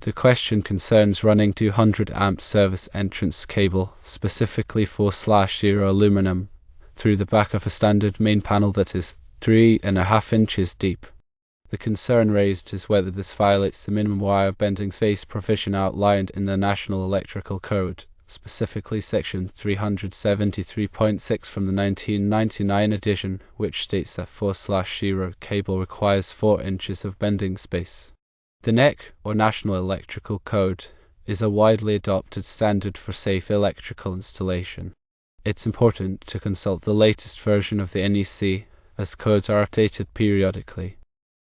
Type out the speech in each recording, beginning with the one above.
The question concerns running 200 amp service entrance cable, specifically 4/0 aluminum, through the back of a standard main panel that is 3.5 inches deep. The concern raised is whether this violates the minimum wire bending space provision outlined in the National Electrical Code, specifically section 373.6 from the 1999 edition, which states that 4/0 cable requires 4 inches of bending space. The NEC, or National Electrical Code, is a widely adopted standard for safe electrical installation. It's important to consult the latest version of the NEC, as codes are updated periodically.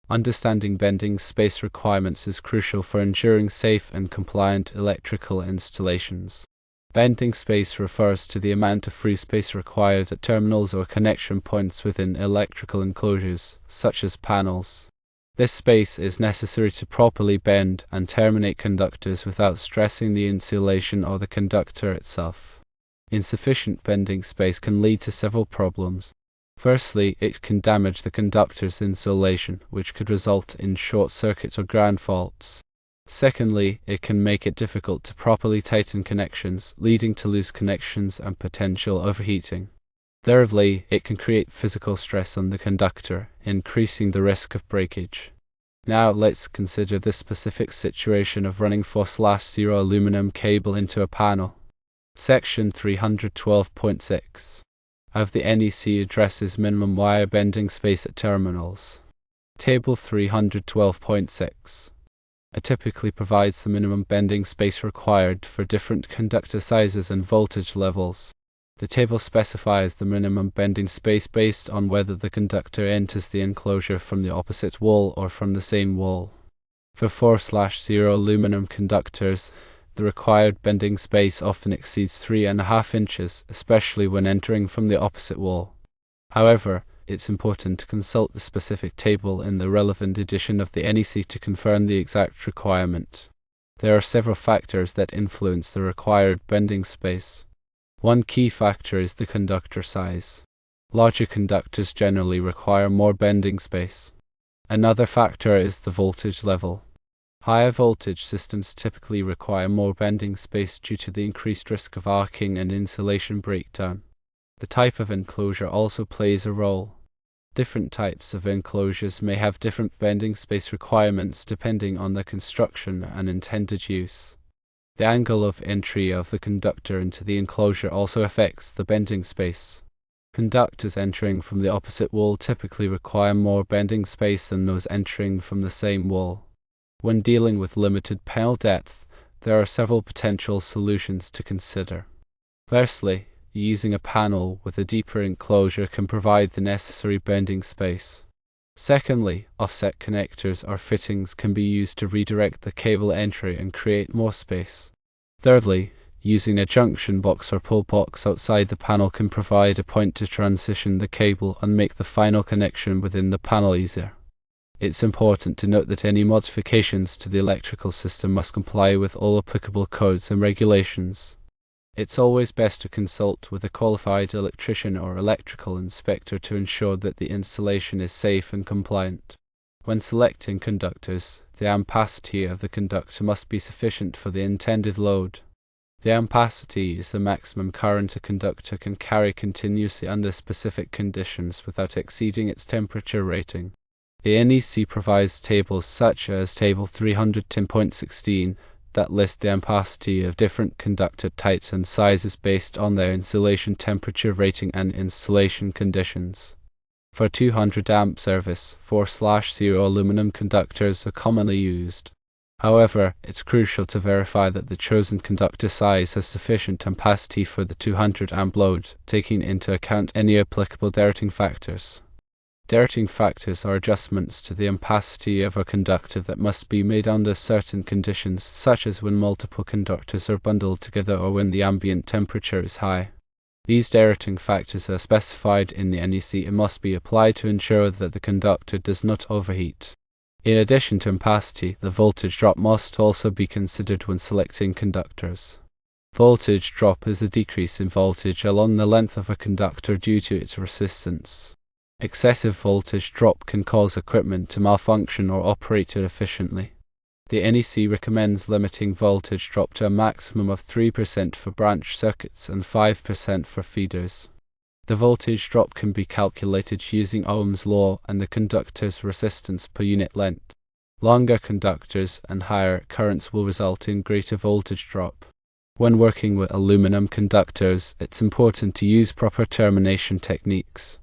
Understanding bending space requirements is crucial for ensuring safe and compliant electrical installations. Bending space refers to the amount of free space required at terminals or connection points within electrical enclosures, such as panels. This space is necessary to properly bend and terminate conductors without stressing the insulation or the conductor itself. Insufficient bending space can lead to several problems. Firstly, it can damage the conductor's insulation, which could result in short circuits or ground faults. Secondly, it can make it difficult to properly tighten connections, leading to loose connections and potential overheating. Thirdly, it can create physical stress on the conductor, increasing the risk of breakage. Now let's consider the specific situation of running 4/0 aluminum cable into a panel. Section 312.6 of the NEC addresses minimum wire bending space at terminals. Table 312.6 typically provides the minimum bending space required for different conductor sizes and voltage levels. The table specifies the minimum bending space based on whether the conductor enters the enclosure from the opposite wall or from the same wall. For 4/0 aluminum conductors, the required bending space often exceeds 3.5 inches, especially when entering from the opposite wall. However, it's important to consult the specific table in the relevant edition of the NEC to confirm the exact requirement. There are several factors that influence the required bending space. One key factor is the conductor size. Larger conductors generally require more bending space. Another factor is the voltage level. Higher voltage systems typically require more bending space due to the increased risk of arcing and insulation breakdown. The type of enclosure also plays a role. Different types of enclosures may have different bending space requirements depending on their construction and intended use. The angle of entry of the conductor into the enclosure also affects the bending space. Conductors entering from the opposite wall typically require more bending space than those entering from the same wall. When dealing with limited panel depth, there are several potential solutions to consider. Firstly, using a panel with a deeper enclosure can provide the necessary bending space. Secondly, offset connectors or fittings can be used to redirect the cable entry and create more space. Thirdly, using a junction box or pull box outside the panel can provide a point to transition the cable and make the final connection within the panel easier. It's important to note that any modifications to the electrical system must comply with all applicable codes and regulations. It's always best to consult with a qualified electrician or electrical inspector to ensure that the installation is safe and compliant. When selecting conductors, the ampacity of the conductor must be sufficient for the intended load. The ampacity is the maximum current a conductor can carry continuously under specific conditions without exceeding its temperature rating. The NEC provides tables such as Table 310.16 that list the ampacity of different conductor types and sizes based on their insulation temperature rating and installation conditions. For 200 amp service, 4/0 aluminum conductors are commonly used. However, it's crucial to verify that the chosen conductor size has sufficient ampacity for the 200 amp load, taking into account any applicable directing factors. Directing factors are adjustments to the ampacity of a conductor that must be made under certain conditions, such as when multiple conductors are bundled together or when the ambient temperature is high. These directing factors are specified in the NEC and must be applied to ensure that the conductor does not overheat. In addition to ampacity, the voltage drop must also be considered when selecting conductors. Voltage drop is a decrease in voltage along the length of a conductor due to its resistance. Excessive voltage drop can cause equipment to malfunction or operate inefficiently. The NEC recommends limiting voltage drop to a maximum of 3% for branch circuits and 5% for feeders. The voltage drop can be calculated using Ohm's law and the conductor's resistance per unit length. Longer conductors and higher currents will result in greater voltage drop. When working with aluminum conductors, it's important to use proper termination techniques.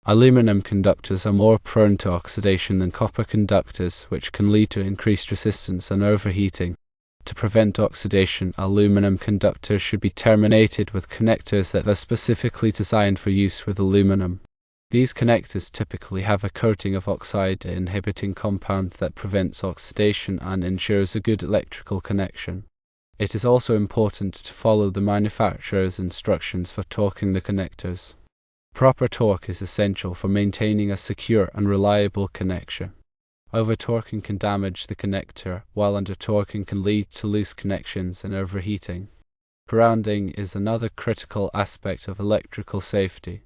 Aluminum conductors are more prone to oxidation than copper conductors, which can lead to increased resistance and overheating. To prevent oxidation, aluminum conductors should be terminated with connectors that are specifically designed for use with aluminum. These connectors typically have a coating of oxide-inhibiting compound that prevents oxidation and ensures a good electrical connection. It is also important to follow the manufacturer's instructions for torquing the connectors. Proper torque is essential for maintaining a secure and reliable connection. Over-torquing can damage the connector, while under-torquing can lead to loose connections and overheating. Grounding is another critical aspect of electrical safety.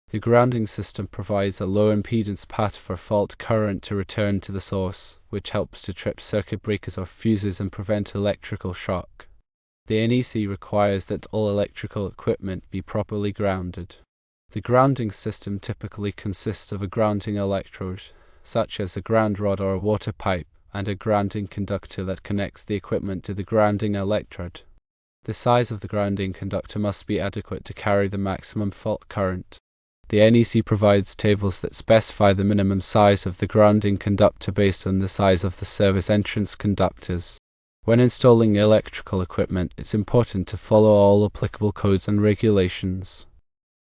The grounding system provides a low-impedance path for fault current to return to the source, which helps to trip circuit breakers or fuses and prevent electrical shock. The NEC requires that all electrical equipment be properly grounded. The grounding system typically consists of a grounding electrode, such as a ground rod or a water pipe, and a grounding conductor that connects the equipment to the grounding electrode. The size of the grounding conductor must be adequate to carry the maximum fault current. The NEC provides tables that specify the minimum size of the grounding conductor based on the size of the service entrance conductors. When installing electrical equipment, it's important to follow all applicable codes and regulations.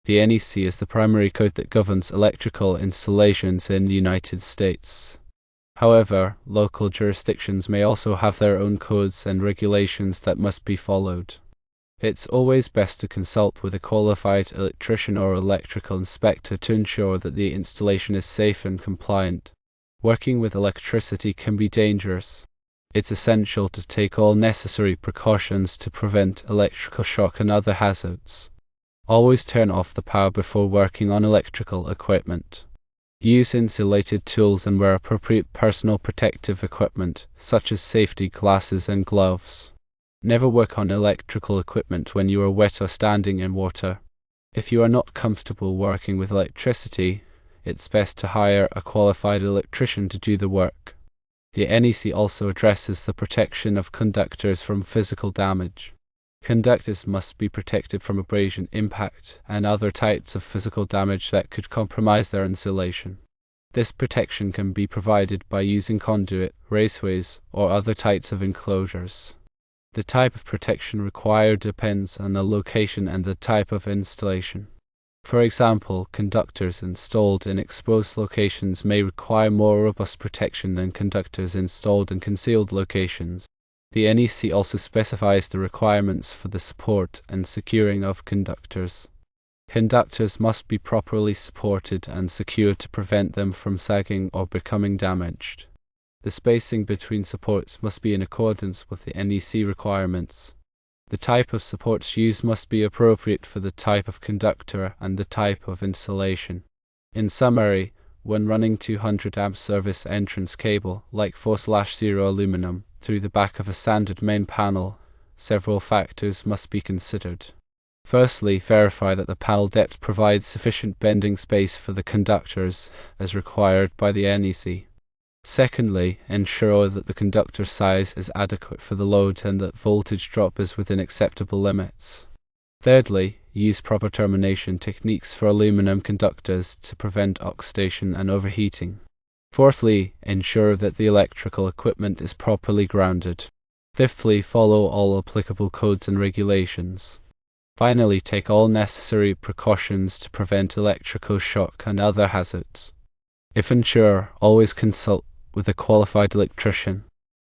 The NEC is the primary code that governs electrical installations in the United States. However, local jurisdictions may also have their own codes and regulations that must be followed. It's always best to consult with a qualified electrician or electrical inspector to ensure that the installation is safe and compliant. Working with electricity can be dangerous. It's essential to take all necessary precautions to prevent electrical shock and other hazards. Always turn off the power before working on electrical equipment. Use insulated tools and wear appropriate personal protective equipment, such as safety glasses and gloves. Never work on electrical equipment when you are wet or standing in water. If you are not comfortable working with electricity, it's best to hire a qualified electrician to do the work. The NEC also addresses the protection of conductors from physical damage. Conductors must be protected from abrasion, impact, and other types of physical damage that could compromise their insulation. This protection can be provided by using conduit, raceways, or other types of enclosures. The type of protection required depends on the location and the type of installation. For example, conductors installed in exposed locations may require more robust protection than conductors installed in concealed locations. The NEC also specifies the requirements for the support and securing of conductors. Conductors must be properly supported and secured to prevent them from sagging or becoming damaged. The spacing between supports must be in accordance with the NEC requirements. The type of supports used must be appropriate for the type of conductor and the type of installation. In summary, when running 200 amp service entrance cable, like 4/0 aluminum, through the back of a standard main panel, several factors must be considered. Firstly, verify that the panel depth provides sufficient bending space for the conductors, as required by the NEC. Secondly, ensure that the conductor size is adequate for the load and that voltage drop is within acceptable limits. Thirdly, use proper termination techniques for aluminum conductors to prevent oxidation and overheating. Fourthly, ensure that the electrical equipment is properly grounded. Fifthly, follow all applicable codes and regulations. Finally, take all necessary precautions to prevent electrical shock and other hazards. If unsure, always consult with a qualified electrician.